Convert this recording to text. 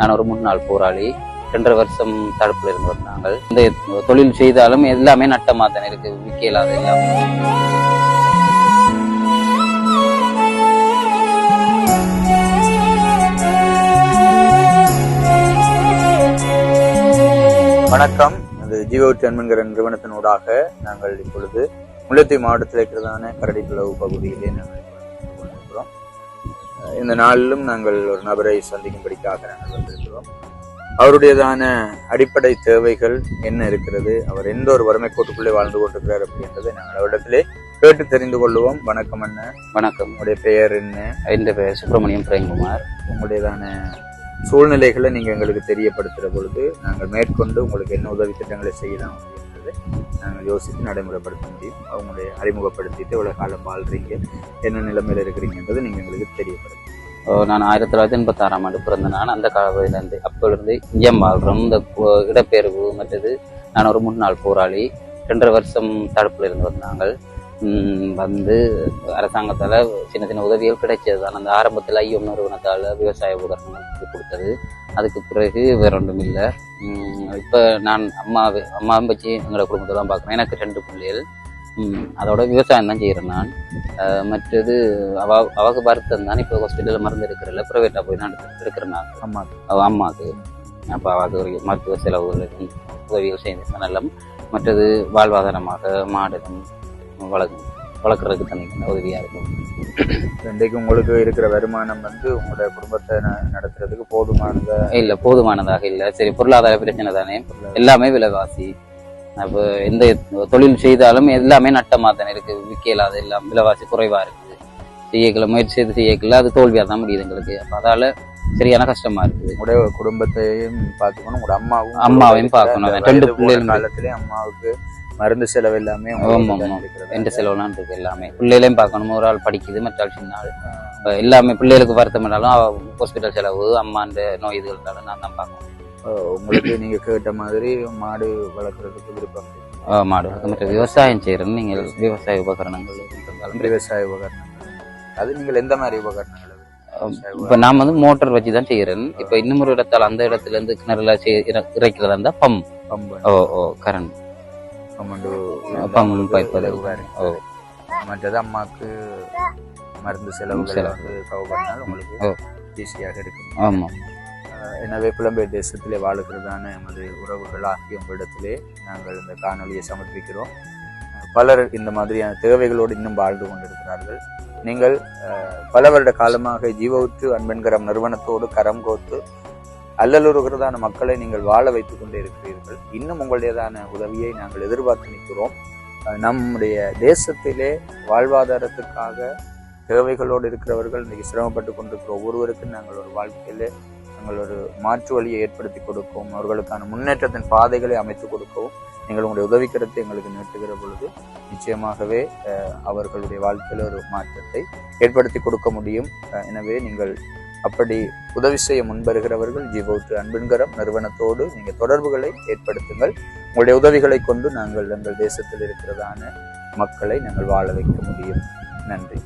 நான் ஒரு முன்னாள் போராளி. 2.5 வருஷம் தடுப்புல இருந்து வந்தாங்க. இந்த தொழில் செய்தாலும் எல்லாமே நட்டமா தானே இருக்கு, விற்கலாது எல்லாம். வணக்கம். இது ஜீவோட் என்கிற நிறுவனத்தினூடாக நாங்கள் இப்பொழுது முல்லைத்தீவு மாவட்டத்தில் இருக்கிறதான கரடிக்குளவு பகுதியிலே நாங்கள் கொண்டிருக்கிறோம். இந்த நாளிலும் நாங்கள் ஒரு நபரை சந்திக்கும்படிக்காக நாங்கள் வந்திருக்கிறோம். அவருடையதான அடிப்படை தேவைகள் என்ன இருக்கிறது, அவர் எந்த ஒரு வறுமை கோட்டுக்குள்ளே வாழ்ந்து கொண்டிருக்கிறார் அப்படின்றதை நாங்கள் அவரிடத்திலே கேட்டு தெரிந்து கொள்வோம். வணக்கம் அண்ணா. வணக்கம். உங்களுடைய பெயர் என்ன? என் பெயர் சுப்பிரமணியம் பிரேம்குமார். உங்களுடையதான சூழ்நிலைகளை நீங்க எங்களுக்கு தெரியப்படுத்துற பொழுது நாங்கள் மேற்கொண்டு உங்களுக்கு என்ன உதவி திட்டங்களை செய்யலாம் அப்படின்றது நாங்கள் யோசித்து நடைமுறைப்படுத்த முடியும். அவங்களுடைய அறிமுகப்படுத்திட்டு எவ்வளவு காலம் வாழ்றீங்க, என்ன நிலைமையில இருக்கிறீங்கன்றது நீங்க எங்களுக்கு தெரியப்படுத்தும். நான் 1986ஆம் ஆண்டு பிறந்த நான். அந்த காலத்திலிருந்து அப்பொழுது இங்கே வாழ்றோம். இந்த இடப்பெயர்வு மற்றது நான் ஒரு முன்னாள் போராளி. 2.5 வருஷம் தடுப்புல இருந்து வந்தாங்க. வந்து அரசாங்கத்தால் சின்ன சின்ன உதவிகள் கிடைச்சது தான். அந்த ஆரம்பத்தில் ஐயம் நிறுவனத்தால் விவசாய உபகரணங்கள் கொடுத்தது. அதுக்கு பிறகு வேற ஒன்றும் இல்லை. இப்போ நான் அம்மாவும் வச்சு எங்களோட குடும்பத்தை தான் பார்க்குறேன். எனக்கு 2 பிள்ளைகள். அதோட விவசாயம் தான் செய்கிறேன் நான். மற்றது அவக்கு வருத்தம் தான். இப்போ ஹாஸ்பிட்டலில் மருந்து எடுக்கிறதில்ல, ப்ரைவேட்டாக போய் நான் எடுக்கிறேன் நான் அம்மாவுக்கு. அப்போ அவருக்கு ஒரு மருத்துவ செலவுகள் உதவிகள் செய்து நல்ல. மற்றது வாழ்வாதாரமாக மாடுகளும் வளர்க்குறதுக்கு தனிக்கு உதவியா இருக்கும். இன்றைக்கு உங்களுக்கு இருக்கிற வருமானம் உங்களுடைய குடும்பத்தை நடத்துறதுக்கு போதுமானதா இல்ல? போதுமானதாக இல்லை. சரி, பொருளாதார பிரச்சனை தானே, எல்லாமே விலைவாசி. அப்போ எந்த தொழில் செய்தாலும் எல்லாமே நட்டமா தானே இருக்கு, விற்கலாது எல்லாம். விலைவாசி குறைவா இருக்குது. செய்யக்கல முயற்சி செய்து செய்யக்கல, அது தோல்வியா தான் முடியுது எங்களுக்கு. அப்ப அதால சரியான கஷ்டமா இருக்குது. உங்களுடைய குடும்பத்தையும் பார்த்துக்கணும், உங்களோட அம்மாவையும் பார்க்கணும். 2 பிள்ளைகள் காலத்திலே அம்மாவுக்கு மருந்து செலவு எல்லாமே எந்த செலவுலாம் இருக்கு. எல்லாமே பிள்ளைகளையும் பார்க்கணும். ஒரு ஆள் படிக்குது, மற்ற ஆள் சின்ன ஆள். எல்லாமே பிள்ளைகளுக்கு வருத்தம் பண்ணாலும் ஹாஸ்பிட்டல் செலவு, அம்மாண்ட நோய் இதுகள் இருந்தாலும் நான் தான் பார்க்கணும். உங்களுக்கு நீங்க கேட்ட மாதிரி மாடு வளர்க்கறதுக்கு விருப்பம்? மாடு வளர்க்க, மற்ற விவசாயம் செய்யறேன்னு நீங்கள் விவசாய உபகரணங்கள். விவசாய உபகரணங்கள் அது நீங்கள் எந்த மாதிரி உபகரணங்கள்? இப்ப நான் மோட்டர் வச்சுதான் செய்யறேன். இப்ப இன்னும் ஒரு இடத்தால் அந்த இடத்துல இருந்து கிணறுல இறைக்கிறதா இருந்தா பம்ப். கரண்ட் மற்றது அம்மாக்கு மருந்து செலவுகள் உங்களுக்கு ஈஸியாக இருக்கும். ஆமா. எனவே புலம்பெயர் தேசத்திலே வாழுகிறதான எமது உறவுகள் ஆகிய உங்களிடத்திலே நாங்கள் இந்த காணொலியை சமர்ப்பிக்கிறோம். பலர் இந்த மாதிரியான தேவைகளோடு இன்னும் வாழ்ந்து கொண்டிருக்கிறார்கள். நீங்கள் பல வருட காலமாக ஜீவோட் அன்பென்கிற நிறுவனத்தோடு கரம் கோத்து அல்லலுறுகிறதான மக்களை நீங்கள் வாழ வைத்துக் கொண்டே இருக்கிறீர்கள். இன்னும் உங்களுடையதான உதவியை நாங்கள் எதிர்பார்த்து நிற்கிறோம். நம்முடைய தேசத்திலே வாழ்வாதாரத்துக்காக தேவைகளோடு இருக்கிறவர்கள் இன்னைக்கு சிரமப்பட்டு கொண்டிருக்கிற ஒவ்வொருவருக்கும் நாங்கள் ஒரு வாழ்க்கையிலே நாங்கள் ஒரு மாற்று வழியை ஏற்படுத்தி கொடுக்கவும், அவர்களுக்கான முன்னேற்றத்தின் பாதைகளை அமைத்துக் கொடுக்கவும் நீங்கள் உங்களுடைய உதவிக்கரத்தை எங்களுக்கு நீட்டுகிற பொழுது நிச்சயமாகவே அவர்களுடைய வாழ்க்கையில ஒரு மாற்றத்தை ஏற்படுத்தி கொடுக்க முடியும். எனவே நீங்கள் அப்படி உதவி செய்ய முன்வருகிறவர்கள் ஜீவோட் அன்பென்கிற நிறுவனத்தோடு நீங்கள் தொடர்புகளை ஏற்படுத்துங்கள். உங்களுடைய உதவிகளை கொண்டு நாங்கள் எங்கள் தேசத்தில் இருக்கிறதான மக்களை நாங்கள் வாழ வைக்க முடியும். நன்றி.